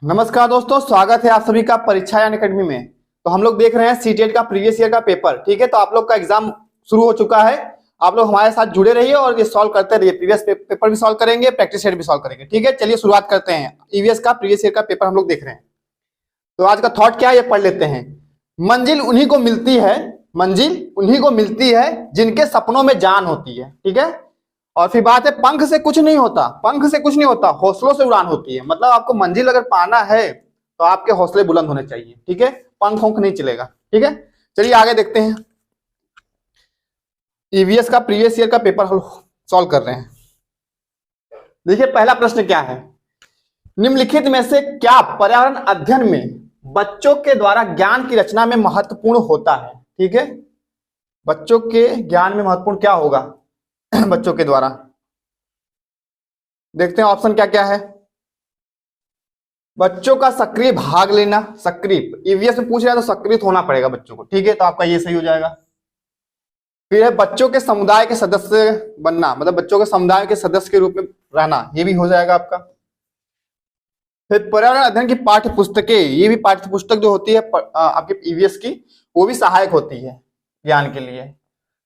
नमस्कार दोस्तों, स्वागत है आप सभी का परीक्षा यान अकेडमी में। तो हम लोग देख रहे हैं सीटेट का प्रीवियस ईयर का पेपर। ठीक है, तो आप लोग का एग्जाम शुरू हो चुका है। आप लोग हमारे साथ जुड़े रहिए और ये सॉल्व करते रहिए। प्रीवियस पेपर भी सॉल्व करेंगे, प्रैक्टिस सेट भी सॉल्व करेंगे। ठीक है, चलिए शुरुआत करते हैं। ईवीएस का प्रीवियस ईयर का पेपर हम लोग देख रहे हैं। तो आज का थॉट क्या है ये पढ़ लेते हैं। मंजिल उन्हीं को मिलती है, मंजिल उन्हीं को मिलती है जिनके सपनों में जान होती है। ठीक है, और फिर बात है पंख से कुछ नहीं होता, पंख से कुछ नहीं होता, हौसलों से उड़ान होती है। मतलब आपको मंजिल अगर पाना है तो आपके हौसले बुलंद होने चाहिए। ठीक है, पंख वंख नहीं चलेगा। ठीक है, चलिए आगे देखते हैं। ईवीएस का प्रीवियस ईयर का पेपर हम सॉल्व कर रहे हैं। देखिए पहला प्रश्न क्या है, निम्नलिखित में से क्या पर्यावरण अध्ययन में बच्चों के द्वारा ज्ञान की रचना में महत्वपूर्ण होता है। ठीक है, बच्चों के ज्ञान में महत्वपूर्ण क्या होगा बच्चों के द्वारा। देखते हैं ऑप्शन क्या क्या है। बच्चों का सक्रिय भाग लेना, सक्रिय ईवीएस में पूछ रहा है तो सक्रिय होना पड़ेगा बच्चों को। ठीक है, तो आपका ये सही हो जाएगा। फिर है बच्चों के समुदाय के सदस्य बनना, मतलब बच्चों के समुदाय के सदस्य के रूप में रहना, ये भी हो जाएगा आपका। फिर पर्यावरण अध्ययन की पाठ्य पुस्तकें, ये भी पाठ्य पुस्तक जो होती है आपके ईवीएस की, वो भी सहायक होती है ज्ञान के लिए।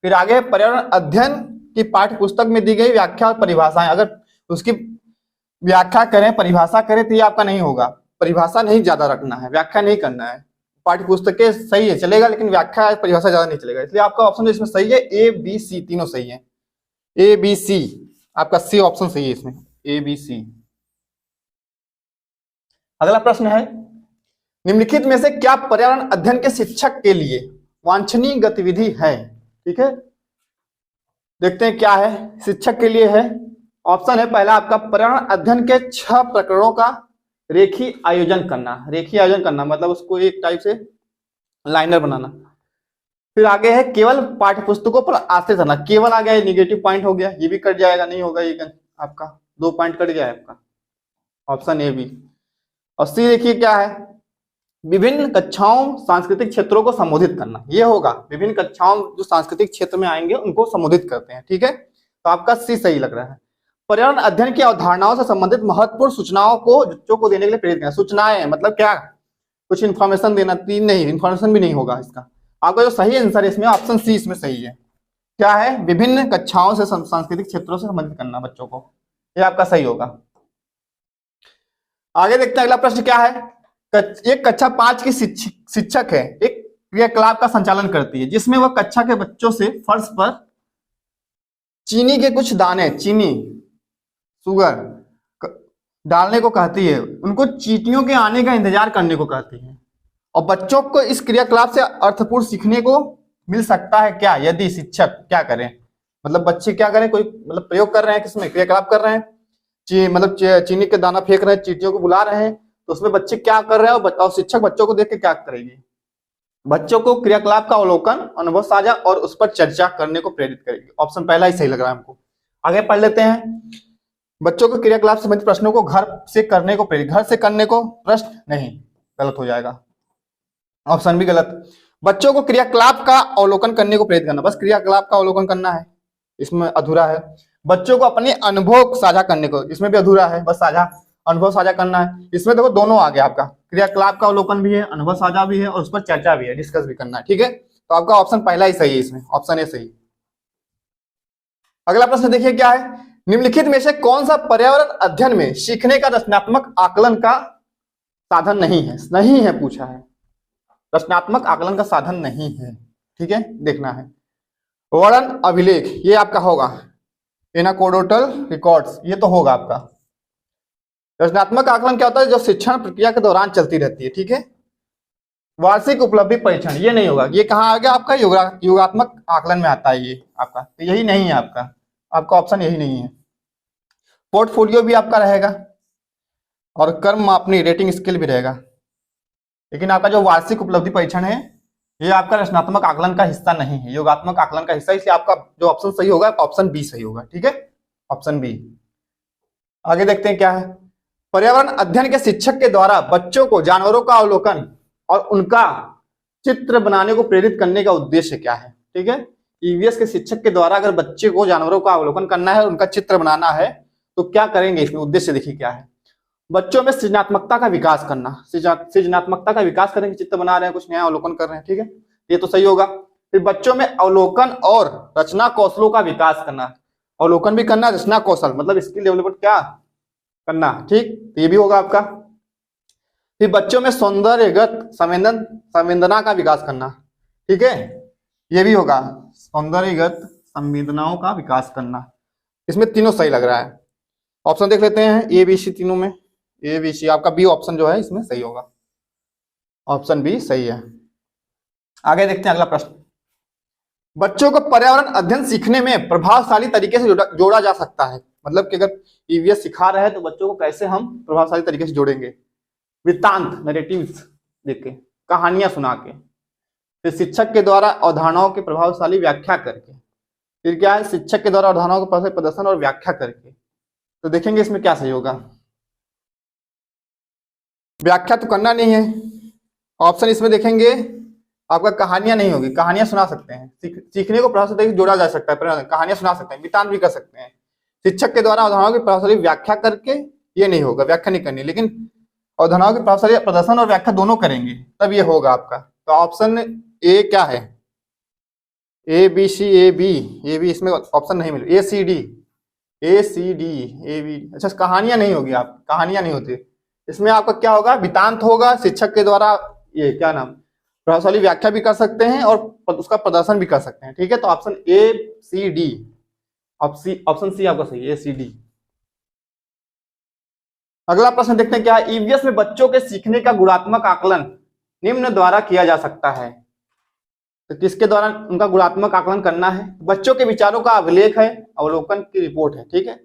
फिर आगे है पर्यावरण अध्ययन की पाठ्य पुस्तक में दी गई व्याख्या और परिभाषाएं, अगर उसकी व्याख्या करें परिभाषा करें तो ये आपका नहीं होगा। परिभाषा नहीं ज्यादा रखना है, व्याख्या नहीं करना है। पाठ्य पुस्तकें सही है चलेगा, लेकिन व्याख्या परिभाषा ज्यादा नहीं चलेगा। इसलिए आपका ऑप्शन इसमें सही है, ए बी सी तीनों सही है। ए बी सी आपका सी ऑप्शन सही है इसमें, ए बी सी। अगला प्रश्न है, निम्नलिखित में से क्या पर्यावरण अध्ययन के शिक्षक के लिए वांछनीय गतिविधि है। ठीक है, देखते हैं क्या है शिक्षक के लिए है। ऑप्शन है पहला आपका पर्यावरण अध्ययन के 6 प्रकरणों का रेखीय आयोजन करना। रेखीय आयोजन करना मतलब उसको एक टाइप से लाइनर बनाना। फिर आगे है केवल पाठ्य पुस्तकों पर आश्रित रहना, केवल आ गया निगेटिव पॉइंट हो गया, ये भी कट जाएगा, नहीं होगा ये आपका 2 पॉइंट कट गया है आपका, ऑप्शन ए भी। और सी देखिए क्या है, विभिन्न कक्षाओं सांस्कृतिक क्षेत्रों को संबोधित करना, ये होगा। विभिन्न कक्षाओं जो सांस्कृतिक क्षेत्र में आएंगे उनको संबोधित करते हैं। ठीक है, तो आपका सी सही लग रहा है। पर्यावरण अध्ययन की अवधारणाओं से संबंधित महत्वपूर्ण सूचनाओं को बच्चों को देने के लिए प्रेरित करना। सूचनाएं मतलब क्या, कुछ इंफॉर्मेशन देना, तीन नहीं इंफॉर्मेशन भी नहीं होगा इसका। आपका जो सही आंसर है इसमें ऑप्शन सी इसमें सही है। क्या है, विभिन्न कक्षाओं से सांस्कृतिक क्षेत्रों से संबंधित करना बच्चों को, ये आपका सही होगा। आगे देखते हैं अगला प्रश्न क्या है। एक कक्षा 5 की शिक्षक है, एक क्रियाकलाप का संचालन करती है जिसमें वह कक्षा के बच्चों से फर्श पर चीनी के कुछ दाने, चीनी शुगर डालने को कहती है, उनको चींटियों के आने का इंतजार करने को कहती है। और बच्चों को इस क्रियाकलाप से अर्थपूर्ण सीखने को मिल सकता है क्या, यदि शिक्षक क्या करें। मतलब बच्चे क्या करें, कोई मतलब प्रयोग कर रहे हैं, किसमें क्रियाकलाप कर रहे हैं, मतलब चीनी के दाना फेंक रहे हैं, चींटियों को बुला रहे हैं, तो उसमें बच्चे क्या कर रहे हैं और शिक्षक बच्चों को देख के क्या करेगी, बच्चों को क्रियाकलाप का अवलोकन, अनुभव साझा और उस पर चर्चा करने को प्रेरित करेगी। ऑप्शन पहला ही सही लग रहा है हमको। आगे पढ़ लेते हैं। बच्चों को क्रियाकलाप से संबंधित प्रश्नों को घर से करने को प्रेरित, घर से करने को प्रश्न नहीं, गलत हो जाएगा, ऑप्शन भी गलत। बच्चों को क्रियाकलाप का अवलोकन करने को प्रेरित करना, बस क्रियाकलाप का अवलोकन करना है, इसमें अधूरा है। बच्चों को अपने अनुभव साझा करने को, इसमें भी अधूरा है, बस साझा अनुभव साझा करना है। इसमें देखो दोनों आ गया आपका, क्रियाकलाप का अवलोकन भी है, अनुभव साझा भी है और उस पर चर्चा भी है, डिस्कस भी करना है। ठीक है, तो आपका ऑप्शन पहला ही सही है इसमें, ऑप्शन ए सही। अगला प्रश्न देखिए क्या है, निम्नलिखित में से कौन सा पर्यावरण अध्ययन में सीखने का रचनात्मक आकलन का साधन नहीं है। नहीं है पूछा है, रचनात्मक आकलन का साधन नहीं है। ठीक है, देखना है। वर्णन अभिलेख, ये आपका होगा, एनाकोडोटल रिकॉर्ड्स, ये तो होगा आपका। रचनात्मक आकलन क्या होता है, जो शिक्षण प्रक्रिया के दौरान चलती रहती है। ठीक है, वार्षिक उपलब्धि परीक्षण, ये नहीं होगा। ये कहाँ आ गया आपका, योगात्मक आकलन में आता है ये आपका, तो यही नहीं है आपका, आपका ऑप्शन यही नहीं है। पोर्टफोलियो भी आपका रहेगा और कर्म मापनी रेटिंग स्केल भी रहेगा, लेकिन आपका जो वार्षिक उपलब्धि परीक्षण है ये आपका रचनात्मक आकलन का हिस्सा नहीं है, योगात्मक आकलन का हिस्सा, इसलिए आपका जो ऑप्शन सही होगा ऑप्शन बी सही होगा। ठीक है, ऑप्शन बी। आगे देखते हैं क्या है, पर्यावरण अध्ययन के शिक्षक के द्वारा बच्चों को जानवरों का अवलोकन और उनका चित्र बनाने को प्रेरित करने का उद्देश्य क्या है। ठीक है, ईवीएस के शिक्षक के द्वारा अगर बच्चे को जानवरों का अवलोकन करना है, उनका चित्र बनाना है, तो क्या करेंगे, इसमें उद्देश्य देखिए क्या है। बच्चों में सृजनात्मकता का विकास करना, सृजनात्मकता का विकास करेंगे, चित्र बना रहे हैं, कुछ नया अवलोकन कर रहे हैं, ठीक है, ये तो सही होगा। फिर बच्चों में अवलोकन और रचना कौशलों का विकास करना, अवलोकन भी करना, रचना कौशल मतलब स्किल डेवलपमेंट क्या करना, ठीक, तो ये भी होगा आपका। फिर बच्चों में सौंदर्यगत संवेदना का विकास करना, ठीक है, ये भी होगा, सौंदर्यगत संवेदनाओं का विकास करना। इसमें तीनों सही लग रहा है। ऑप्शन देख लेते हैं, ए बी सी तीनों में, ए बी सी, आपका बी ऑप्शन जो है इसमें सही होगा, ऑप्शन बी सही है। आगे देखते हैं अगला प्रश्न। बच्चों को पर्यावरण अध्ययन सीखने में प्रभावशाली तरीके से जोड़ा जा सकता है, मतलब कि अगर ईवीएस सिखा रहे हैं तो बच्चों को कैसे हम प्रभावशाली तरीके से जोड़ेंगे? वृत्तांत, नैरेटिव्स देख के, कहानियां सुना के, फिर शिक्षक के द्वारा अवधारणाओं की प्रभावशाली व्याख्या करके, फिर क्या है, शिक्षक के द्वारा अवधारणाओं का प्रदर्शन और व्याख्या करके। तो देखेंगे इसमें क्या सही होगा। व्याख्या तो करना नहीं है, ऑप्शन इसमें देखेंगे आपका कहानियां नहीं होगी, कहानियां सुना सकते हैं, सीखने को प्रभावशाली तरीके से जोड़ा जा सकता है, कहानियां सुना सकते हैं, वृत्तांत भी कर सकते हैं। शिक्षक के द्वारा अवधारणाओं की प्रभावशाली व्याख्या करके, ये नहीं होगा, व्याख्या नहीं करनी, लेकिन अवधारणाओं की प्रभावशाली प्रदर्शन और व्याख्या दोनों करेंगे तब ये होगा आपका। तो ऑप्शन ए क्या है, A B C, A B इसमें ऑप्शन नहीं मिले, ए सी डी, ए बी, अच्छा कहानियां नहीं होगी, आप कहानियां नहीं होती इसमें, आपका क्या होगा, वृत्तांत होगा, शिक्षक के द्वारा ये क्या नाम प्रभावशाली व्याख्या भी कर सकते हैं और उसका प्रदर्शन भी कर सकते हैं, ठीक है। तो option A C D, option C आपका सही है, ए सी डी। अगला प्रश्न देखते हैं क्या है, ईवीएस में बच्चों के सीखने का गुणात्मक आकलन निम्न द्वारा किया जा सकता है। तो किसके द्वारा उनका गुणात्मक आकलन करना है? बच्चों के विचारों का अभिलेख है, अवलोकन की रिपोर्ट है, ठीक है,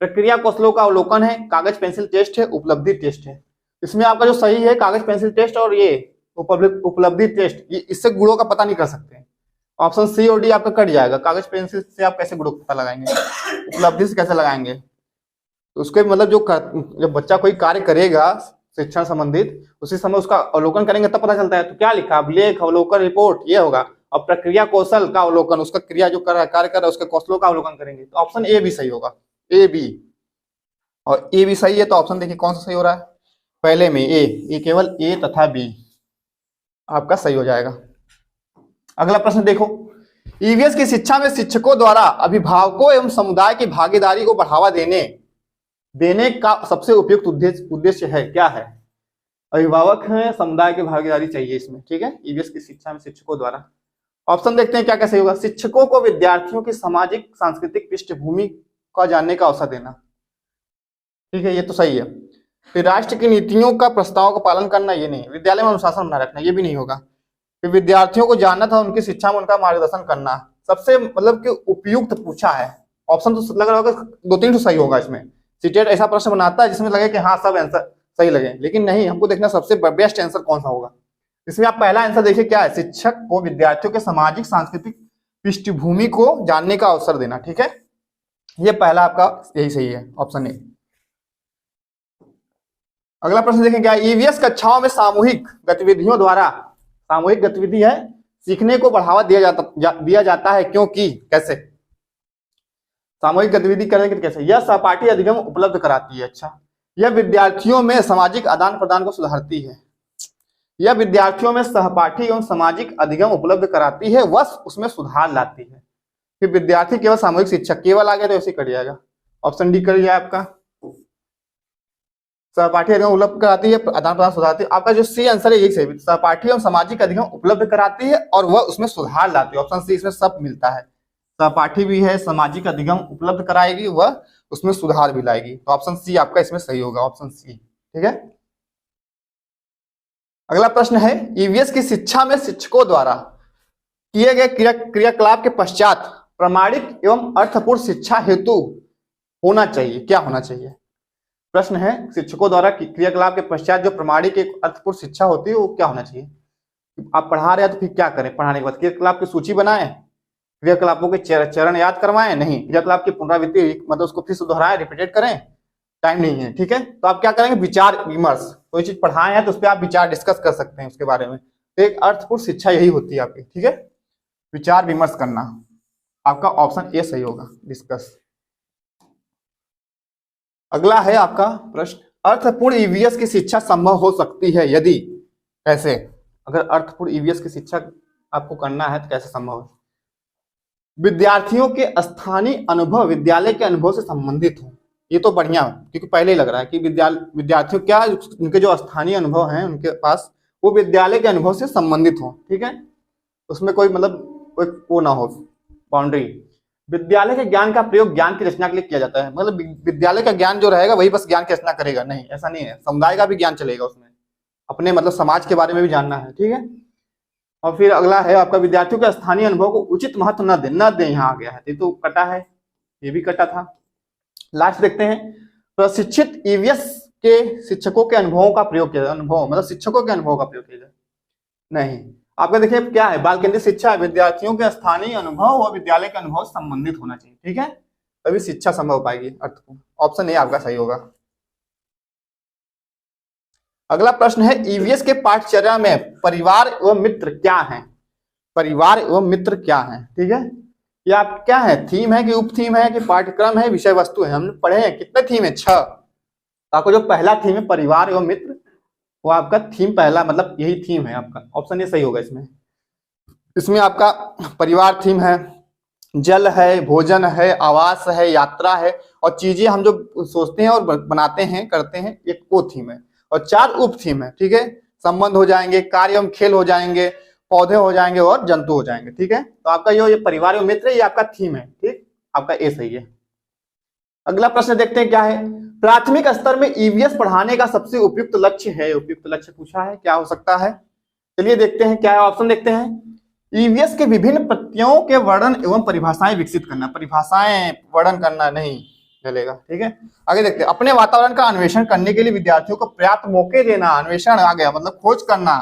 प्रक्रिया कौशलों का अवलोकन है, कागज पेंसिल टेस्ट है, उपलब्धि टेस्ट है। इसमें आपका जो सही है कागज पेंसिल टेस्ट और ये उपलब्धि टेस्ट, ये इससे गुणों का पता नहीं कर सकते। ऑप्शन सी और डी आपका कट जाएगा, कागज पेंसिल से आप कैसे गुणों का पता लगाएंगे, उपलब्धि से कैसे लगाएंगे? तो उसके मतलब जब बच्चा कोई कार्य करेगा शिक्षण संबंधित, उसी समय उसका अवलोकन करेंगे तब पता चलता है। तो क्या लिखा, अभिलेख, अवलोकन, रिपोर्ट, ये होगा। और प्रक्रिया कौशल का अवलोकन, उसका क्रिया जो कर रहा है, कार्य कर रहा है, उसके कौशलों का अवलोकन करेंगे। तो ऑप्शन ए भी सही होगा, ए बी, और ए भी सही है। तो ऑप्शन देखिए कौन सा सही हो रहा है, पहले में ए केवल ए तथा बी आपका सही हो जाएगा। अगला प्रश्न देखो, ईवीएस की शिक्षा में शिक्षकों द्वारा अभिभावकों एवं समुदाय की भागीदारी को बढ़ावा देने का सबसे उपयुक्त उद्देश्य है, क्या है? अभिभावक हैं, समुदाय की भागीदारी चाहिए इसमें, ठीक है, ईवीएस की शिक्षा में शिक्षकों द्वारा। ऑप्शन देखते हैं क्या क्या सही होगा। शिक्षकों को विद्यार्थियों की सामाजिक सांस्कृतिक पृष्ठभूमि का जानने का अवसर देना, ठीक है, ये तो सही है। फिर राष्ट्र की नीतियों का प्रस्ताव का पालन करना, ये नहीं। विद्यालय में अनुशासन बनाए रखना, ये भी नहीं होगा। फिर विद्यार्थियों को जानना था, उनकी शिक्षा में उनका मार्गदर्शन करना, सबसे मतलब कि उपयुक्त पूछा है। ऑप्शन तो लग रहा होगा 2-3 तो सही होगा इसमें। सीटेट ऐसा प्रश्न बनाता है जिसमें लगे कि हाँ सब आंसर सही लगे, लेकिन नहीं, हमको देखना सबसे बेस्ट आंसर कौन सा होगा। इसमें आप पहला आंसर देखिए क्या है, शिक्षक को विद्यार्थियों के सामाजिक सांस्कृतिक पृष्ठभूमि को जानने का अवसर देना, ठीक है, ये पहला आपका यही सही है, ऑप्शन ए। अगला प्रश्न देखें क्या, ईवीएस कक्षाओं में सामूहिक गतिविधियों द्वारा, सामूहिक गतिविधि है, सीखने को बढ़ावा दिया जाता है, क्योंकि कैसे? सामूहिक गतिविधि करने के कैसे? यह सहपाठी अधिगम उपलब्ध कराती है, अच्छा, यह विद्यार्थियों में सामाजिक आदान प्रदान को सुधारती है, यह विद्यार्थियों में सहपाठी एवं सामाजिक अधिगम उपलब्ध कराती है, वह उसमें सुधार लाती है। फिर विद्यार्थी केवल सामूहिक शिक्षक, केवल आ गया तो ऐसे कट जाएगा, ऑप्शन डी कर जाए आपका, सहपाठी अधिगम उपलब्ध कराती है, आदान प्रदान सुधारती है। आपका जो सी आंसर है यही सही, सहपाठी एवं सामाजिक अधिगम उपलब्ध कराती है और वह उसमें सुधार लाती है। ऑप्शन सी, इसमें सब मिलता है, सहपाठी भी है, सामाजिक अधिगम उपलब्ध कराएगी, वह उसमें सुधार भी लाएगी। तो ऑप्शन सी आपका इसमें सही होगा, ऑप्शन सी, ठीक है। अगला प्रश्न है, ईवीएस की शिक्षा में शिक्षकों द्वारा किए गए क्रियाकलाप के पश्चात प्रामाणिक एवं अर्थपूर्ण शिक्षा हेतु होना चाहिए, क्या होना चाहिए? प्रश्न है, शिक्षकों द्वारा क्रियाकलाप के पश्चात जो प्रामाणिक एक अर्थपूर्ण शिक्षा होती है वो क्या होना चाहिए? आप पढ़ा रहे हैं तो फिर क्या करें, पढ़ाने के बाद क्रियाकलाप की सूची बनाएं, क्रियाकलापों के चरण याद करवाएं, नहीं, क्रियाकलाप की पुनरावृत्ति मतलब उसको फिर से दोहराएं, रिपीटेड करें, टाइम नहीं है, ठीक है। तो आप क्या करेंगे, विचार विमर्श, कोई चीज पढ़ाए हैं तो उस पर आप विचार डिस्कस कर सकते हैं उसके बारे में। तो एक अर्थपूर्ण शिक्षा यही होती है आपकी, ठीक है, विचार विमर्श करना। आपका ऑप्शन ए सही होगा, डिस्कस। अगला है आपका प्रश्न, अर्थपूर्ण ईवीएस की शिक्षा संभव हो सकती है यदि, कैसे? अगर अर्थपूर्ण ईवीएस की शिक्षा आपको करना है तो कैसे संभव है? विद्यार्थियों के स्थानीय अनुभव विद्यालय के अनुभव से संबंधित हो। ये तो बढ़िया है, क्योंकि पहले ही लग रहा है कि विद्यार्थियों क्या उनके जो स्थानीय अनुभव हैं उनके पास, वो विद्यालय के अनुभव से संबंधित हो। ठीक है, उसमें कोई मतलब कोई वो ना हो बाउंड्री। विद्यालय के ज्ञान का प्रयोग ज्ञान की रचना के लिए किया जाता है, मतलब विद्यालय का ज्ञान जो रहेगा वही बस ज्ञान की रचना करेगा, नहीं, ऐसा नहीं है। समुदाय का भी ज्ञान चलेगा उसमें, अपने मतलब समाज के बारे में भी जानना है। ठीक है, और फिर अगला है आपका, विद्यार्थियों के स्थानीय अनुभव को उचित महत्व न दे, यहाँ आ गया है, ये तो कटा है, ये भी कटा था। लास्ट देखते हैं, प्रशिक्षित ईवीएस के शिक्षकों के अनुभवों का प्रयोग किया जाए। अनुभव मतलब शिक्षकों के अनुभव का प्रयोग किया जाए, नहीं। आपका देखिए क्या है, बाल केंद्रित शिक्षा है, विद्यार्थियों के स्थानीय अनुभव और विद्यालय के अनुभव संबंधित होना चाहिए। ठीक है, तभी शिक्षा संभव हो पाएगी। ऑप्शन ए आपका सही होगा। अगला प्रश्न है, ईवीएस के पाठ्यचर्या में परिवार एवं मित्र क्या है? परिवार एवं मित्र क्या है? ठीक है, ये आप क्या है, थीम है कि उप थीम है कि पाठ्यक्रम है, विषय वस्तु है? हमने पढ़े हैं कितने थीम है, 6। आपको जो पहला थीम है परिवार एवं मित्र, वो आपका थीम पहला, मतलब यही थीम है आपका। ऑप्शन ये सही होगा इसमें। इसमें आपका परिवार थीम है, जल है, भोजन है, आवास है, यात्रा है, और चीजें हम जो सोचते हैं और बनाते हैं करते हैं, एक वो थीम है। और 4 उप थीम है। ठीक है, संबंध हो जाएंगे, कार्य एवं खेल हो जाएंगे, पौधे हो जाएंगे और जंतु हो जाएंगे। ठीक है, तो आपका ये परिवार एवं मित्र, ये आपका थीम है। ठीक, आपका ए सही है। अगला प्रश्न देखते हैं क्या है, प्राथमिक स्तर में ईवीएस पढ़ाने का सबसे उपयुक्त लक्ष्य है। उपयुक्त लक्ष्य पूछा है, क्या हो सकता है? चलिए देखते हैं क्या है, ऑप्शन देखते हैं। ईवीएस के विभिन्न प्रत्ययों के वर्णन एवं परिभाषाएं विकसित करना। परिभाषाएं वर्णन करना नहीं चलेगा। ठीक है, आगे देखते हैं, अपने वातावरण का अन्वेषण करने के लिए विद्यार्थियों को पर्याप्त मौके देना। अन्वेषण आ गया, मतलब खोज करना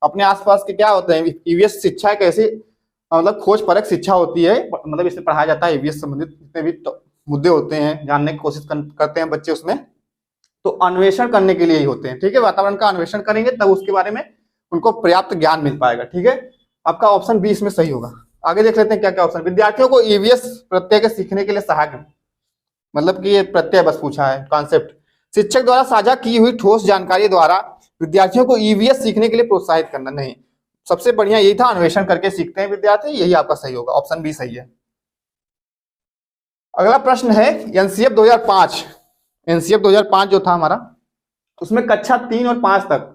अपने आसपास के क्या होते हैं। ईवीएस शिक्षा एक ऐसी मतलब खोज परक शिक्षा होती है, मतलब इसमें पढ़ाया जाता है ईवीएस संबंधित जितने भी मुद्दे होते हैं, जानने की कोशिश करते हैं बच्चे उसमें, तो अन्वेषण करने के लिए ही होते हैं। ठीक है, वातावरण का अन्वेषण करेंगे तब उसके बारे में उनको पर्याप्त ज्ञान मिल पाएगा। ठीक है, आपका ऑप्शन बी इसमें सही होगा। आगे देख लेते हैं क्या क्या ऑप्शन। विद्यार्थियों को ईवीएस प्रत्यय के सीखने के लिए सहायक, मतलब कि ये प्रत्यय बस पूछा है, कॉन्सेप्ट। शिक्षक द्वारा साझा की हुई ठोस जानकारी द्वारा विद्यार्थियों को ईवीएस सीखने के लिए प्रोत्साहित करना, नहीं। सबसे बढ़िया यही था, अन्वेषण करके सीखते हैं विद्यार्थी, यही आपका सही होगा, ऑप्शन बी सही है। अगला प्रश्न है, एनसीएफ 2005, एनसीएफ 2005 जो था हमारा, उसमें कक्षा 3 और 5 तक,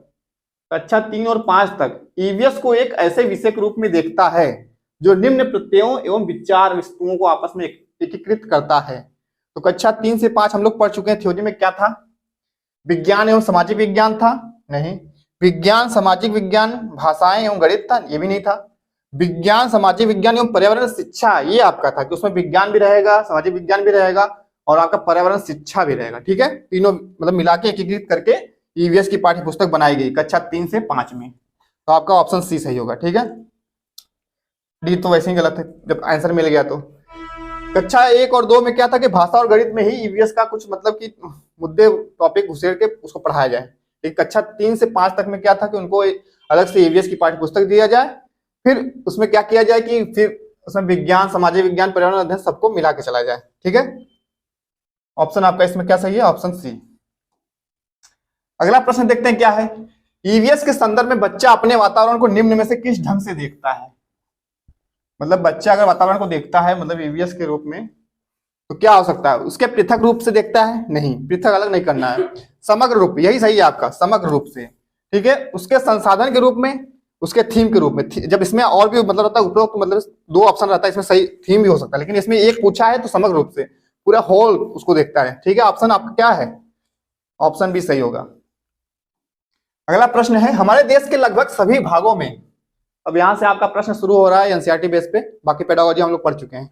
कक्षा 3 और 5 तक ईवीएस को एक ऐसे विषय के रूप में देखता है जो निम्न प्रत्ययों एवं विचार वस्तुओं को आपस में एकीकृत करता है। तो कक्षा 3 से 5 हम लोग पढ़ चुके हैं। थ्योरी में क्या था, विज्ञान एवं सामाजिक विज्ञान था, नहीं। विज्ञान सामाजिक विज्ञान, भाषाएं एवं गणित था, ये भी नहीं था। विज्ञान सामाजिक विज्ञान एवं पर्यावरण शिक्षा, ये आपका था कि उसमें विज्ञान भी रहेगा, सामाजिक विज्ञान भी रहेगा और आपका पर्यावरण शिक्षा भी रहेगा। ठीक है, तीनों मतलब मिला के एकीकृत करके ईवीएस की पाठ्य पुस्तक बनाई गई कक्षा 3 से 5 में। तो आपका ऑप्शन सी सही होगा। ठीक है, डी तो वैसे ही गलत है जब आंसर मिल गया तो। कक्षा 1 और 2 में क्या था कि भाषा और गणित में ही ईवीएस का कुछ मतलब कि मुद्दे टॉपिक घुसेड़ के उसको पढ़ाया जाए। लेकिन कक्षा 3 से 5 तक में क्या था कि उनको अलग से ईवीएस की पाठ्य पुस्तक दिया जाए, फिर उसमें क्या किया जाए कि फिर उसमें विज्ञान सामाजिक विज्ञान पर्यावरण अध्ययन सबको मिला के चला जाए। ठीक है, ऑप्शन आपका इसमें क्या सही है, ऑप्शन सी। अगला प्रश्न देखते हैं क्या है, ईवीएस के संदर्भ में बच्चा अपने वातावरण को निम्न में से किस ढंग से देखता है। मतलब बच्चा अगर वातावरण को देखता है मतलब ईवीएस के रूप में, तो क्या हो सकता है, उसके पृथक रूप से देखता है, नहीं, पृथक अलग नहीं करना है, समग्र रूप, यही सही है आपका, समग्र रूप से। ठीक है, उसके संसाधन के रूप में, उसके थीम के रूप में। जब इसमें और भी मतलब रहता है उपरोक्त, मतलब 2 ऑप्शन रहता है, इसमें सही थीम भी हो सकता है, लेकिन इसमें एक पूछा है तो समग्र रूप से पूरा होल उसको देखता है। ठीक है, ऑप्शन आपका क्या है, ऑप्शन भी सही होगा। अगला प्रश्न है, हमारे देश के लगभग सभी भागों में, अब यहां से आपका प्रश्न शुरू हो रहा है एनसीईआरटी बेस पे, बाकी पेडागोजी हम लोग पढ़ चुके हैं।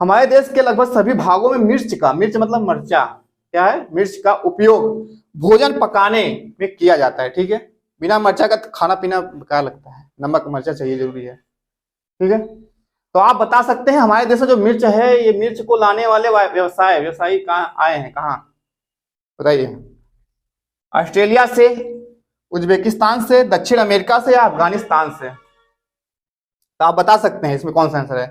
हमारे देश के लगभग सभी भागों में मिर्च का, मिर्च मतलब मर्चा, क्या है, मिर्च का उपयोग भोजन पकाने में किया जाता है। ठीक है, बिना मर्चा का खाना पीना बेकार लगता है, नमक मर्चा चाहिए, जरूरी है। ठीक है, तो आप बता सकते हैं हमारे देश में जो मिर्च है, ये मिर्च को लाने वाले व्यवसायी कहाँ आए हैं, कहाँ बताइए। ऑस्ट्रेलिया से, उज्बेकिस्तान से, दक्षिण अमेरिका से या अफगानिस्तान से। तो आप बता सकते हैं इसमें कौन सा आंसर है।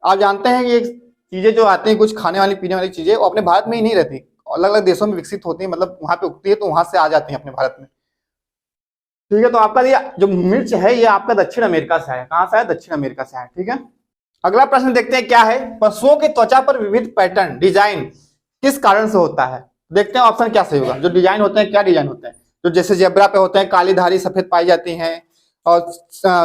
आप जानते हैं कि ये चीजें जो आती हैं, कुछ खाने वाली पीने वाली चीजें, वो अपने भारत में ही नहीं रहती, अलग अलग देशों में विकसित होती है, मतलब वहां पे उगती है तो वहां से आ जाती है अपने भारत में। ठीक है, तो आपका ये जो मिर्च है ये आपका दक्षिण अमेरिका से है। कहां से है? दक्षिण अमेरिका से है। ठीक है, अगला प्रश्न देखते हैं क्या है। पशुओं की त्वचा पर विविध पैटर्न डिजाइन किस कारण से होता है? देखते हैं ऑप्शन क्या सही होगा। जो डिजाइन होते हैं, क्या डिजाइन होते हैं? जो जैसे जेब्रा पे होते हैं काली धारी सफेद पाई जाती हैं, और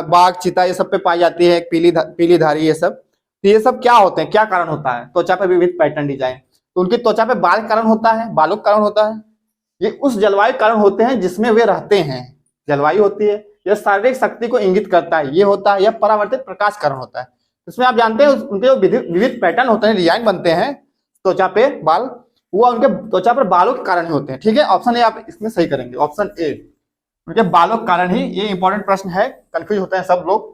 बाघ चीता ये सब पे पाई जाती है पीली धारी, ये सब। तो ये सब क्या होते हैं, क्या कारण होता है? त्वचा पे विविध पैटर्न डिजाइन। तो उनकी त्वचा पे बाल कारण होता है, बालों का कारण होता है। ये उस जलवायु कारण होते हैं जिसमें वे रहते हैं। जलवायु होती है, यह शारीरिक शक्ति को इंगित करता है, ये होता है। यह परावर्तित प्रकाश कारण होता है। इसमें आप जानते हैं उनके जो विविध पैटर्न होते हैं, डिजाइन बनते हैं त्वचा पे बाल, वो उनके त्वचा पर बालों के कारण ही होते हैं। ठीक है, ऑप्शन ए आप इसमें सही करेंगे, ऑप्शन ए, उनके बालों के कारण ही। ये इंपॉर्टेंट प्रश्न है, कंफ्यूज होते हैं सब लोग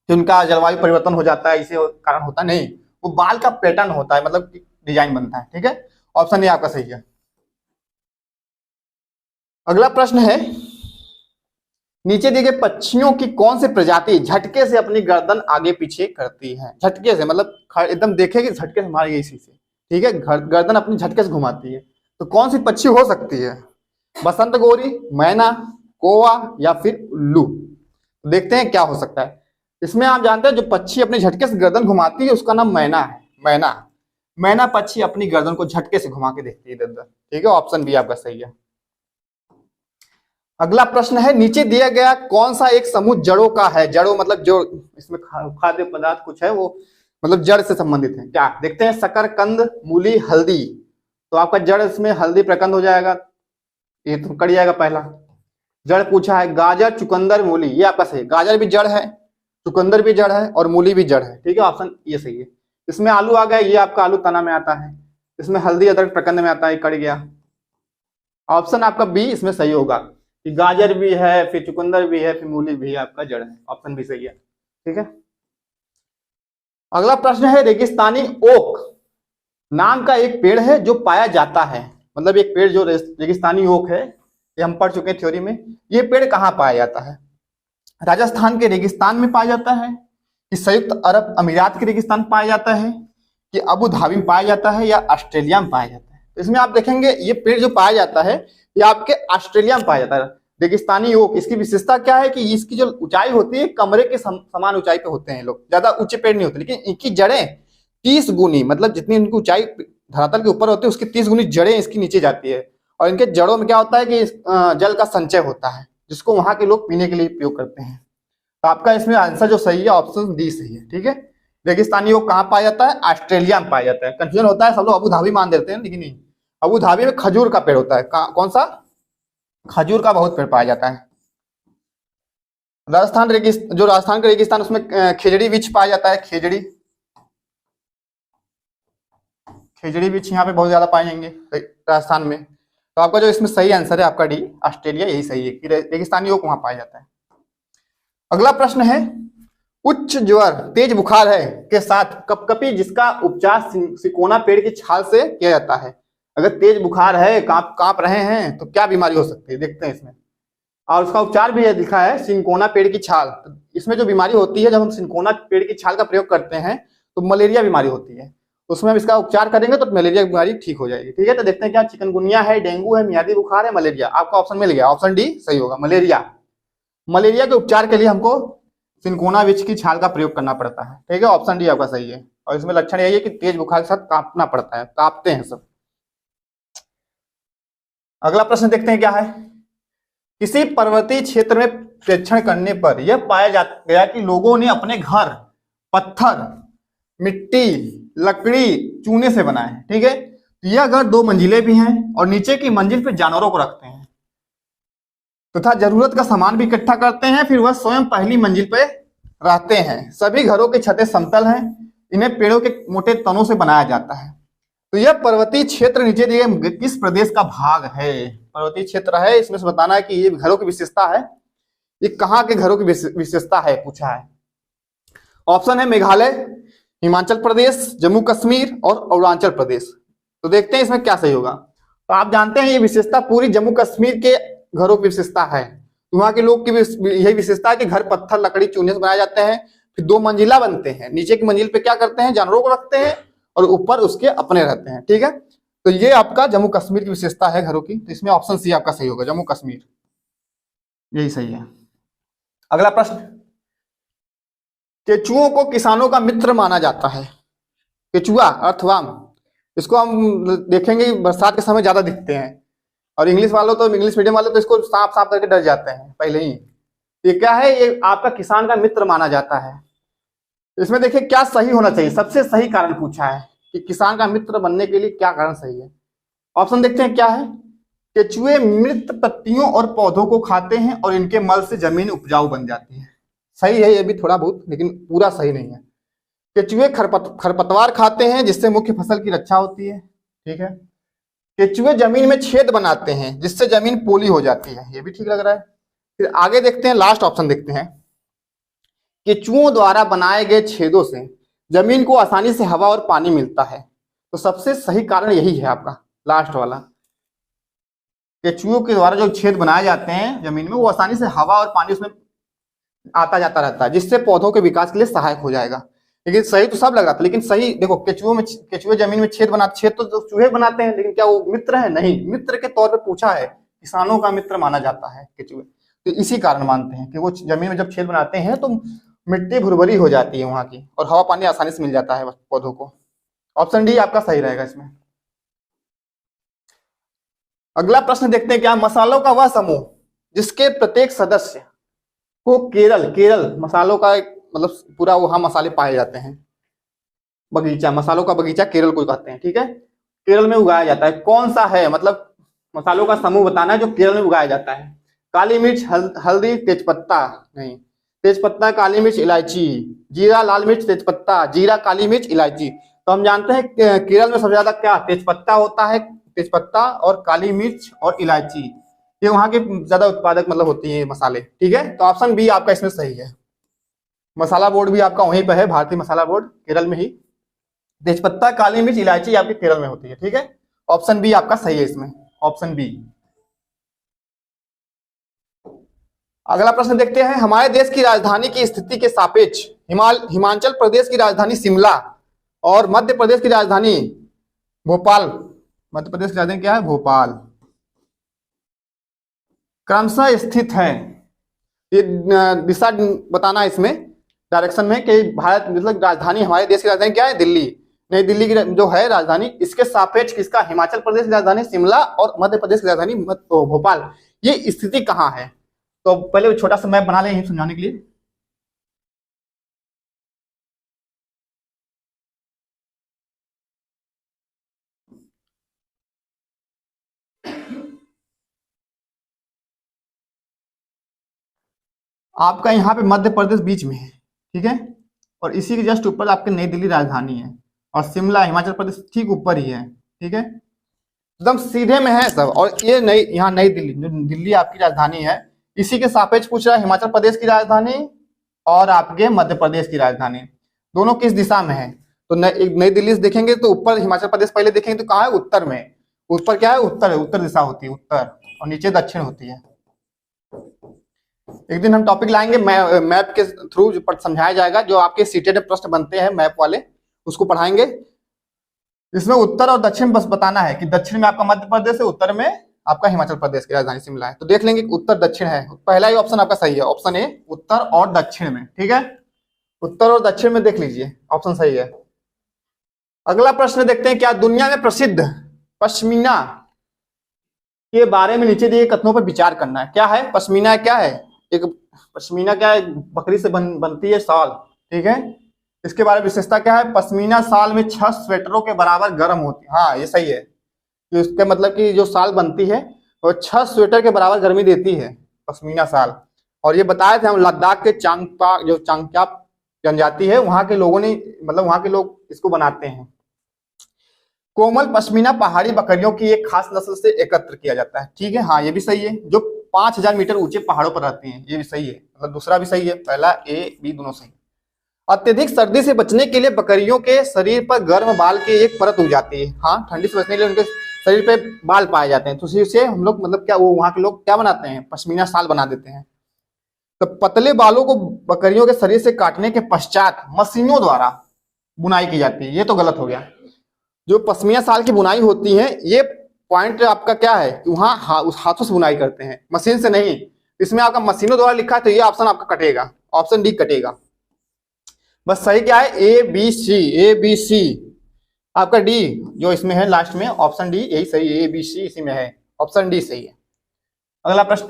कि उनका जलवायु परिवर्तन हो जाता है इसे कारण होता नहीं, वो बाल का पैटर्न होता है, मतलब डिजाइन बनता है। ठीक है, ऑप्शन ए आपका सही है। अगला प्रश्न है, नीचे दिए गए पक्षियों की कौन सी प्रजाति झटके से अपनी गर्दन आगे पीछे करती है? झटके से मतलब एकदम देखेगी झटके से मारेगी इसी से। ठीक है, गर्दन अपनी झटके से घुमाती है। तो कौन सी पक्षी हो सकती है? बसंत गोरी, मैना, कोवा या फिर उल्लू? तो देखते हैं क्या हो सकता है। इसमें आप जानते हैं जो पक्षी अपनी झटके से गर्दन घुमाती है उसका नाम मैना है। मैना पक्षी अपनी गर्दन को झटके से घुमा के देखती है इधर उधर। ठीक है, ऑप्शन बी आपका सही है। अगला प्रश्न है, नीचे दिया गया कौन सा एक समूह जड़ों का है? जड़ों मतलब जो इसमें खाद्य पदार्थ कुछ है वो मतलब जड़ से संबंधित है क्या? देखते हैं, शकरकंद, मूली, हल्दी। तो आपका जड़ इसमें हल्दी प्रकंद हो जाएगा, ये तो कट जाएगा पहला। जड़ पूछा है गाजर, चुकंदर, मूली, ये आपका सही है। गाजर भी जड़ है, चुकंदर भी जड़ है और मूली भी जड़ है। ठीक है, ऑप्शन ये सही है। इसमें आलू आ गया, ये आपका आलू तना में आता है। इसमें हल्दी अदरक प्रकंद में आता है, कट गया। ऑप्शन आपका बी इसमें सही होगा कि गाजर भी है, फिर चुकंदर भी है, फिर मूली भी है, आपका जड़ है। ऑप्शन भी सही है। ठीक है, अगला प्रश्न है, रेगिस्तानी ओक नाम का एक पेड़ है जो पाया जाता है, मतलब एक पेड़ जो रेगिस्तानी ओक है, ये हम पढ़ चुके हैं थ्योरी में। ये पेड़ कहाँ पाया जाता है? राजस्थान के रेगिस्तान में पाया जाता है, कि संयुक्त अरब अमीरात के रेगिस्तान पाया जाता है, कि अबू धाबी में पाया जाता है, या ऑस्ट्रेलिया में पाया जाता है? तो इसमें आप देखेंगे ये पेड़ जो पाया जाता है ये आपके ऑस्ट्रेलिया में पाया जाता है। रेगिस्तानी ओक, इसकी विशेषता क्या है कि इसकी जो ऊंचाई होती है कमरे के समान ऊंचाई पे होते हैं लोग, ज्यादा ऊंचे पेड़ नहीं होते, लेकिन इनकी जड़ें 30 गुनी, मतलब जितनी इनकी ऊंचाई धरातल के ऊपर होती है उसकी 30 गुनी जड़ें इसकी नीचे जाती है। और इनके जड़ों में क्या होता है कि जल का संचय होता है, जिसको वहां के लोग पीने के लिए उपयोग करते हैं। तो आपका इसमें आंसर जो सही है ऑप्शन डी सही है। ठीक है, रेगिस्तानी ओक कहाँ पाया जाता है? ऑस्ट्रेलिया में पाया जाता है। कंफ्यूजन होता है, सब लोग अबू धाबी मान देते हैं, लेकिन नहीं, अबू धाबी में खजूर का पेड़ होता है। कौन सा? खजूर का बहुत पेड़ पाया जाता है। जो राजस्थान का रेगिस्तान उसमें खेजड़ी वृक्ष पाया जाता है। खेजड़ी वृक्ष यहाँ पे बहुत ज्यादा पाए जाएंगे राजस्थान में। तो आपका जो इसमें सही आंसर है आपका डी, ऑस्ट्रेलिया, यही सही है कि रेगिस्तानी ओक वहां पाया जाता है। अगला प्रश्न है, उच्च ज्वर तेज बुखार है के साथ कपकपी जिसका उपचार सिकोना पेड़ की छाल से किया जाता है। अगर तेज बुखार है, कांप रहे हैं, तो क्या बीमारी हो सकती है? देखते हैं इसमें, और उसका उपचार भी लिखा है सिनकोना पेड़ की छाल। तो इसमें जो बीमारी होती है, जब हम सिनकोना पेड़ की छाल का प्रयोग करते हैं तो मलेरिया बीमारी होती है। उसमें हम इसका उपचार करेंगे तो मलेरिया बीमारी ठीक हो जाएगी। ठीक है, तो देखते हैं क्या चिकनगुनिया है, डेंगू है, मियादी बुखार है, मलेरिया। आपका ऑप्शन मिल गया, ऑप्शन डी सही होगा, मलेरिया। मलेरिया के उपचार के लिए हमको सिनकोना वृक्ष की छाल का प्रयोग करना पड़ता है। ठीक है, ऑप्शन डी आपका सही है। और इसमें लक्षण यही है कि तेज बुखार के साथ कांपना पड़ता है, कांपते हैं सब। अगला प्रश्न देखते हैं क्या है। किसी पर्वतीय क्षेत्र में प्रेक्षण करने पर यह पाया गया कि लोगों ने अपने घर पत्थर, मिट्टी, लकड़ी, चूने से बनाए। ठीक है, तो यह घर 2 मंजिले भी हैं और नीचे की मंजिल पर जानवरों को रखते हैं तथा जरूरत का सामान भी इकट्ठा करते हैं, फिर वह स्वयं पहली मंजिल पे रहते हैं। सभी घरों की छतें समतल हैं, इन्हें पेड़ों के मोटे तनों से बनाया जाता है। तो यह पर्वतीय क्षेत्र नीचे दिए किस प्रदेश का भाग है? पर्वतीय क्षेत्र है, इसमें से बताना है कि ये घरों की विशेषता है, ये कहाँ के घरों की विशेषता है पूछा है। ऑप्शन है मेघालय, हिमाचल प्रदेश, जम्मू कश्मीर और अरुणाचल प्रदेश। तो देखते हैं इसमें क्या सही होगा। तो आप जानते हैं ये विशेषता पूरी जम्मू कश्मीर के घरों की विशेषता है। वहां के लोग की यही विशेषता है कि घर पत्थर, लकड़ी, चूने से बनाए जाते हैं, फिर 2 मंजिला बनते हैं। नीचे की मंजिल पे क्या करते हैं? जानवरों को रखते हैं और ऊपर उसके अपने रहते हैं। ठीक है, तो ये आपका जम्मू कश्मीर की विशेषता है घरों की, तो इसमें ऑप्शन सी आपका सही होगा, जम्मू कश्मीर, यही सही है। अगला प्रश्न, केचुओं को किसानों का मित्र माना जाता है। केचुआ अर्थवाम, इसको हम देखेंगे बरसात के समय ज्यादा दिखते हैं, और इंग्लिश वालों तो इंग्लिश मीडियम वाले तो इसको साफ साफ करके डर जाते हैं पहले ही। ये क्या है, ये आपका किसान का मित्र माना जाता है। इसमें देखिए क्या सही होना चाहिए, सबसे सही कारण पूछा है कि किसान का मित्र बनने के लिए क्या कारण सही है। ऑप्शन देखते हैं क्या है, केचुए मृत पत्तियों और पौधों को खाते हैं और इनके मल से जमीन उपजाऊ बन जाती है। सही है ये भी थोड़ा बहुत, लेकिन पूरा सही नहीं है। केचुए खरपतवार खाते हैं जिससे मुख्य फसल की रक्षा होती है, ठीक है। केचुए जमीन में छेद बनाते हैं जिससे जमीन पोली हो जाती है, ये भी ठीक लग रहा है। फिर आगे देखते हैं, लास्ट ऑप्शन देखते हैं, केचुओं द्वारा बनाए गए छेदों से जमीन को आसानी से हवा और पानी मिलता है। तो सबसे सही कारण यही है आपका लास्ट वाला, केचुओं के द्वारा जो छेद बनाए जाते हैं जमीन में, वो आसानी से हवा और पानी उसमें आता जाता रहता है, जिससे पौधों के विकास के लिए सहायक हो जाएगा। लेकिन सही तो सब लग रहा था, लेकिन सही देखो, केचुए जमीन में छेद बनाते, छेद तो चूहे बनाते हैं, लेकिन क्या वो मित्र है? नहीं, मित्र के तौर पे पूछा है, किसानों का मित्र माना जाता है केचुए, तो इसी कारण मानते हैं कि वो जमीन में जब छेद बनाते हैं तो मिट्टी भुरभुरी हो जाती है वहां की, और हवा पानी आसानी से मिल जाता है पौधों को। ऑप्शन डी आपका सही रहेगा इसमें। अगला प्रश्न देखते हैं क्या, मसालों का वह समूह जिसके प्रत्येक सदस्य को केरल मसालों का एक मतलब पूरा वहां मसाले पाए जाते हैं, बगीचा, मसालों का बगीचा केरल को कहते हैं, ठीक है। केरल में उगाया जाता है, कौन सा है, मतलब मसालों का समूह बताना है जो केरल में उगाया जाता है। काली मिर्च, हल्दी, तेजपत्ता, नहीं, तेजपत्ता, काली मिर्च, इलायची, जीरा, लाल मिर्च, तेजपत्ता, जीरा, काली मिर्च, इलायची। तो हम जानते हैं केरल में सबसे ज्यादा क्या तेजपत्ता होता है, तेजपत्ता और काली मिर्च और इलायची, ये वहां के ज्यादा उत्पादक मतलब होती है मसाले, ठीक है। तो ऑप्शन बी आपका इसमें सही है। मसाला बोर्ड भी आपका वहीं पर है, भारतीय मसाला बोर्ड केरल में ही, तेजपत्ता, काली मिर्च, इलायची आपके केरल में होती है, ठीक है। ऑप्शन बी आपका सही है इसमें, ऑप्शन बी। अगला प्रश्न देखते हैं, हमारे देश की राजधानी की स्थिति के सापेक्ष हिमाचल प्रदेश की राजधानी शिमला और मध्य प्रदेश की राजधानी भोपाल, मध्य प्रदेश की राजधानी क्या है, भोपाल, क्रमशः स्थित है। ये दिशा बताना इसमें डायरेक्शन में कि भारत मतलब राजधानी, हमारे देश की राजधानी क्या है, दिल्ली, नई दिल्ली की जो है राजधानी, इसके सापेक्ष किसका, हिमाचल प्रदेश की राजधानी शिमला और मध्य प्रदेश की राजधानी भोपाल, ये स्थिति कहाँ है। तो पहले छोटा सा मैप बना लें समझाने के लिए। आपका यहाँ पे मध्य प्रदेश बीच में है, ठीक है, और इसी के जस्ट ऊपर आपकी नई दिल्ली राजधानी है, और शिमला हिमाचल प्रदेश ठीक ऊपर ही है, ठीक है, एकदम सीधे में है सब। और ये नई, यहाँ नई दिल्ली, जो दिल्ली आपकी राजधानी है, इसी के सापेक्ष पूछ रहा है हिमाचल प्रदेश की राजधानी और आपके मध्य प्रदेश की राजधानी दोनों किस दिशा में है। तो नई दिल्ली से देखेंगे तो ऊपर हिमाचल प्रदेश पहले देखेंगे तो कहाँ है, उत्तर में, ऊपर क्या है, उत्तर है, उत्तर दिशा होती है उत्तर, और नीचे दक्षिण होती है। एक दिन हम टॉपिक लाएंगे मैप के थ्रू समझाया जाएगा, जो आपके सीटेड प्रश्न बनते हैं मैप वाले, उसको पढ़ाएंगे। इसमें उत्तर और दक्षिण बस बताना है कि दक्षिण में आपका मध्य प्रदेश है, उत्तर में आपका हिमाचल प्रदेश की राजधानी शिमला है। तो देख लेंगे उत्तर दक्षिण है, पहला ही ऑप्शन आपका सही है, ऑप्शन ए, उत्तर और दक्षिण में, ठीक है, उत्तर और दक्षिण में देख लीजिए, ऑप्शन सही है। अगला प्रश्न देखते हैं, क्या दुनिया में प्रसिद्ध पश्मीना के बारे में नीचे दिए कथनों पर विचार करना है। क्या है पश्मीना, क्या है, एक पश्मीना क्या है, बकरी से बनती है शॉल, ठीक है, इसके बारे में विशेषता क्या है, पश्मीना साल में 6 स्वेटरों के बराबर गर्म होती है। हाँ ये सही है, तो इसका मतलब कि जो साल बनती है वो 6 स्वेटर के बराबर गर्मी देती है पश्मीना साल। और ये बताए थे हम, लद्दाख के चांगपा जो चांगक्याप जनजाति है वहां के लोगों ने, मतलब वहां के लोग इसको बनाते हैं। कोमल पश्मीना पहाड़ी बकरियों की एक खास नस्ल से एकत्र किया जाता है, ठीक है, हाँ ये भी सही है, जो 5000 मीटर ऊंचे पहाड़ों पर रहती हैं, ये भी सही है, मतलब दूसरा भी सही है, पहला ए बी दोनों सही। अत्यधिक सर्दी से बचने के लिए बकरियों के शरीर पर गर्म बाल की एक परत उग जाती है। हाँ, ठंडी से बचने के लिए उनके शरीर पे बाल पाए जाते हैं, तो उसी से हम लोग मतलब क्या, वो वहां के लोग क्या बनाते हैं, पश्मीना शाल बना देते हैं। तो पतले बालों को बकरियों के शरीर से काटने के पश्चात मशीनों द्वारा बुनाई की जाती है, ये तो गलत हो गया। जो पश्मीना शाल की बुनाई होती है, ये पॉइंट आपका क्या है कि वहां उस हाथों से बुनाई करते हैं, मशीन से नहीं। इसमें आपका मशीनों द्वारा लिखा है तो ये ऑप्शन आपका कटेगा, ऑप्शन डी कटेगा। बस सही क्या है, A B C, A B सी आपका डी जो इसमें है लास्ट में, ऑप्शन डी यही सही है, ए बी सी इसी में है, ऑप्शन डी सही है। अगला प्रश्न,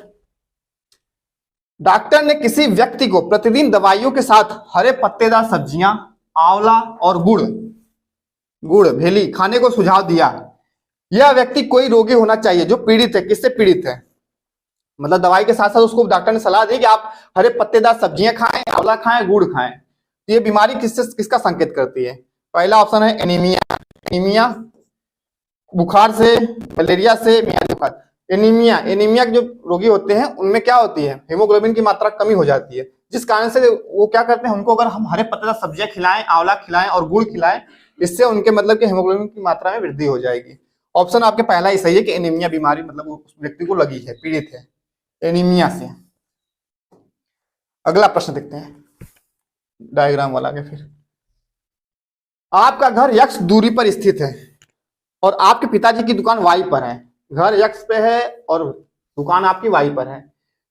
डॉक्टर ने किसी व्यक्ति को प्रतिदिन दवाइयों के साथ हरे पत्तेदार सब्जियां, आंवला और गुड़ गुड़ भेली खाने को सुझाव दिया। यह व्यक्ति कोई रोगी होना चाहिए जो पीड़ित है, किससे पीड़ित है? मतलब दवाई के साथ साथ उसको डॉक्टर ने सलाह दी कि आप हरे पत्तेदार सब्जियां खाएं, आंवला खाएं, गुड़ खाएं। तो ये बीमारी किसका संकेत करती है? पहला ऑप्शन है एनीमिया, एनीमिया बुखार से, मलेरिया से, मियादी बुखार। एनीमिया, एनीमिया के जो रोगी होते हैं उनमें क्या होती है, हीमोग्लोबिन की मात्रा कमी हो जाती है, जिस कारण से वो क्या करते हैं, उनको अगर हम हरे पत्तेदार सब्जियां खिलाएं, आंवला खिलाएं और गुड़ खिलाएं, इससे उनके मतलब कि हीमोग्लोबिन की मात्रा में वृद्धि हो जाएगी। ऑप्शन आपके पहला ही सही है कि एनीमिया बीमारी मतलब उस व्यक्ति को लगी है, पीड़ित है एनीमिया से। अगला प्रश्न देखते हैं डायग्राम वाला के। फिर आपका घर x दूरी पर स्थित है और आपके पिताजी की दुकान y पर है। घर x पे है और दुकान आपकी y पर है।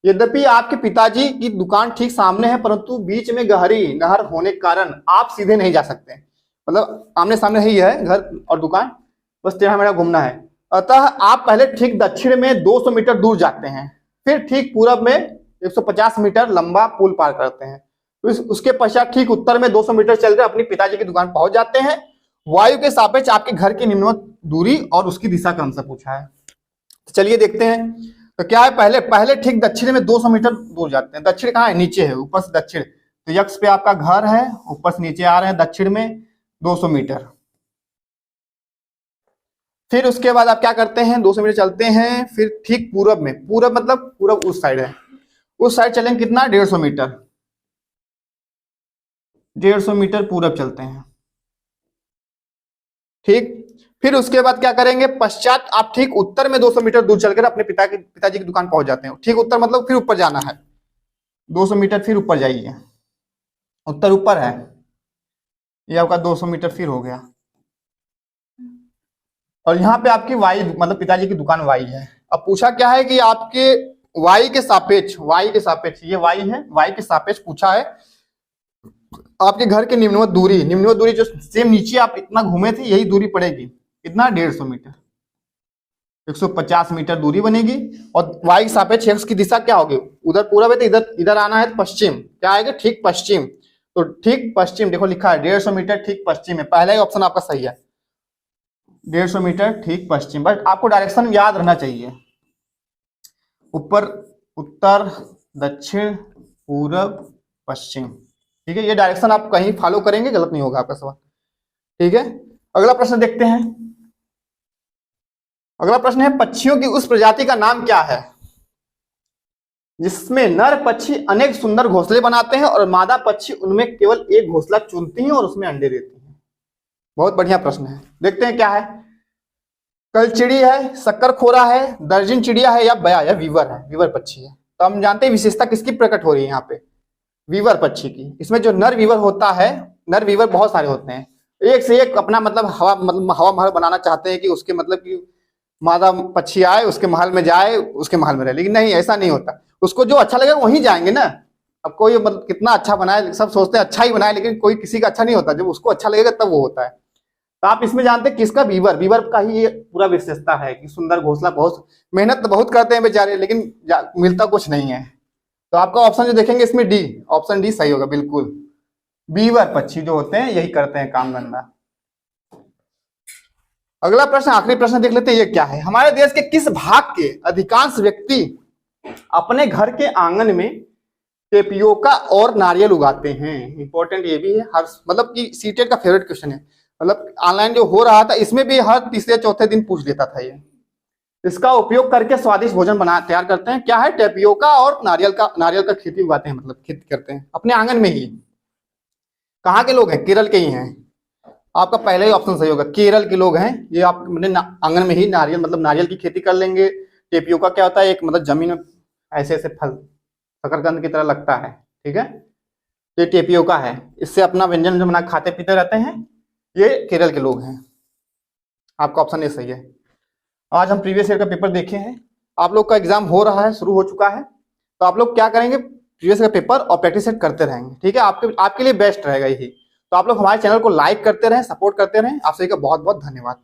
यद्यपि आपके पिताजी की दुकान ठीक सामने है, परंतु बीच में गहरी नहर होने के कारण आप सीधे नहीं जा सकते। मतलब आमने सामने ही है घर और दुकान, बस टेढ़ा मेढ़ा घूमना है। अतः आप पहले ठीक दक्षिण में 200 मीटर दूर जाते हैं, फिर ठीक पूरब में 150 मीटर लंबा पुल पार करते हैं, तो उसके पश्चात ठीक उत्तर में 200 मीटर चलकर अपनी पिताजी की दुकान पहुंच जाते हैं। वायु के सापेक्ष आपके घर की निम्नतम दूरी और उसकी दिशा क्रम से पूछा है। तो चलिए देखते हैं। तो क्या है, पहले ठीक दक्षिण में 200 मीटर दूर जाते हैं। दक्षिण कहाँ है? नीचे है, ऊपर से दक्षिण। तो यक्ष पे आपका घर है, ऊपर से नीचे आ रहे हैं दक्षिण में 200 मीटर। फिर उसके बाद आप क्या करते हैं, 200 मीटर चलते हैं, फिर ठीक पूरब में, पूरब मतलब पूरब उस साइड है, उस साइड चलेंगे कितना, 150 मीटर, 150 मीटर पूरब चलते हैं। ठीक, फिर उसके बाद क्या करेंगे, पश्चात आप ठीक उत्तर में 200 मीटर दूर चलकर अपने पिताजी की दुकान पहुंच जाते हैं। ठीक उत्तर मतलब फिर ऊपर जाना है, 200 मीटर फिर ऊपर जाइए, उत्तर ऊपर है, ये आपका 200 मीटर फिर हो गया। और यहाँ पे आपकी वाई मतलब पिताजी की दुकान वाई है। अब पूछा क्या है कि आपके वाई के सापेक्ष, ये वाई है, वाई के सापेक्ष पूछा है आपके घर के निम्नतम दूरी जो सेम नीचे आप इतना घूमे थे यही दूरी पड़ेगी, इतना 150 मीटर, 150 मीटर दूरी बनेगी। और वाई के सापेक्ष एक्स की दिशा क्या होगी, उधर पूरब है तो इधर आना है, पश्चिम क्या आएगा, ठीक पश्चिम। तो ठीक पश्चिम देखो लिखा है 150 मीटर ठीक पश्चिम है, पहला ही ऑप्शन आपका सही है, 150 मीटर ठीक पश्चिम। बस आपको डायरेक्शन याद रहना चाहिए, ऊपर उत्तर दक्षिण पूरब पश्चिम, ठीक है। ये डायरेक्शन आप कहीं फॉलो करेंगे गलत नहीं होगा आपका सवाल, ठीक है। अगला प्रश्न देखते हैं। अगला प्रश्न है, पक्षियों की उस प्रजाति का नाम क्या है जिसमें नर पक्षी अनेक सुंदर घोंसले बनाते हैं और मादा पक्षी उनमें केवल एक घोंसला चुनती हैं और उसमें अंडे देती हैं? बहुत बढ़िया प्रश्न है, देखते हैं क्या है। कलचिड़ी है, शक्करखोरा है, दर्जन चिड़िया है या बया या वीवर है, वीवर पक्षी है। तो हम जानते हैं विशेषता किसकी प्रकट हो रही है यहाँ पे, वीवर पक्षी की। इसमें जो नर वीवर होता है, नर वीवर बहुत सारे होते हैं, एक से एक अपना मतलब हवा महल बनाना चाहते हैं कि उसके मतलब कि मादा पक्षी आए उसके महल में जाए, उसके महल में रहे, लेकिन नहीं, ऐसा नहीं होता। उसको जो अच्छा लगेगा वहीं जाएंगे ना। अब कोई मतलब कितना अच्छा बनाए, सब सोचते हैं अच्छा ही बनाए, लेकिन कोई किसी का अच्छा नहीं होता, जब उसको अच्छा लगेगा तब वो होता है। तो आप इसमें जानते हैं किसका, वीवर का ही ये पूरा विशेषता है कि सुंदर घोंसला, बहुत मेहनत तो बहुत करते हैं बेचारे, लेकिन मिलता कुछ नहीं है। तो आपका ऑप्शन जो देखेंगे इसमें डी, ऑप्शन डी सही होगा बिल्कुल। वीवर पक्षी जो होते हैं यही करते हैं काम धंधा। अगला प्रश्न, आखिरी प्रश्न देख लेते हैं, ये क्या है। हमारे देश के किस भाग के अधिकांश व्यक्ति अपने घर के आंगन में टेपियोका और नारियल उगाते हैं? इंपॉर्टेंट ये भी है, हर मतलब कि सीटेट का फेवरेट क्वेश्चन है, मतलब ऑनलाइन जो हो रहा था इसमें भी हर तीसरे चौथे दिन पूछ लेता था ये। इसका उपयोग करके स्वादिष्ट भोजन तैयार करते हैं, क्या है, टेपियोका और नारियल का खेती उगाते हैं, मतलब खेती करते हैं अपने आंगन में ही। कहाँ के लोग हैं, केरल के ही हैं। आपका पहले ही ऑप्शन सही होगा, केरल के लोग हैं ये। आप अपने आंगन में ही नारियल मतलब नारियल की खेती कर लेंगे। टेपियोका क्या होता है, एक मतलब जमीन में ऐसे ऐसे फल शकरकंद की तरह लगता है, ठीक है, ये टेपियोका है। इससे अपना व्यंजन बना खाते पीते रहते हैं, ये केरल के लोग हैं। आपका ऑप्शन ए सही है। आज हम प्रीवियस ईयर का पेपर देखे हैं। आप लोग का एग्जाम हो रहा है, शुरू हो चुका है, तो आप लोग क्या करेंगे, प्रीवियस ईयर का पेपर और प्रैक्टिस सेट करते रहेंगे, ठीक है। आपके लिए बेस्ट रहेगा यही। तो आप लोग हमारे चैनल को लाइक करते रहें, सपोर्ट करते रहें। आप सभी का बहुत बहुत धन्यवाद।